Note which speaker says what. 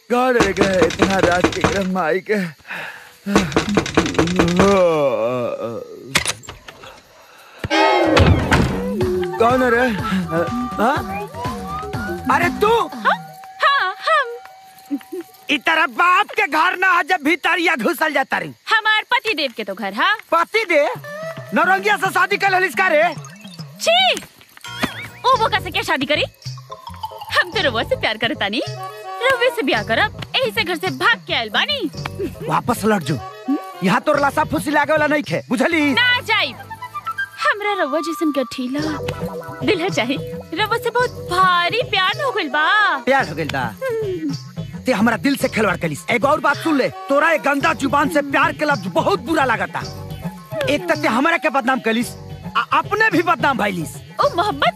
Speaker 1: कौन गए इतना रात के माई के। कौन रे? अरे तू?
Speaker 2: हाँ हम।
Speaker 1: इतना बाप के घर ना जब भीतरिया घुसल जाता रही।
Speaker 2: हमार पति देव के तो घर। हाँ
Speaker 1: पति दे नौरंगिया से शादी कर लिस्का रे।
Speaker 2: छी वो कैसे क्या शादी करी? हम तो रवा से प्यार करता नहीं, रवे से ब्याह करब। यही से घर से भाग के आयल बानी।
Speaker 1: वापस लौट जो। यहाँ तो लाशा फुसी लागे वाला नहीं खे, बुझली?
Speaker 2: ना जाई। हमरा रवा जैसन गठीला दिल है चाहे। रवा से बहुत भारी प्यार हो गइल बा।
Speaker 1: प्यार हो गइल बा? ते हमारा दिल से खिलवाड़ कलिस। एक और बात सुन ले, तोरा एक गंदा जुबान से प्यार के लफ्ज बहुत बुरा लागता। एक तक ते हमारा के बदनाम कलिस, अपने भी बदनाम भइलिस।
Speaker 2: ओ मोहब्बत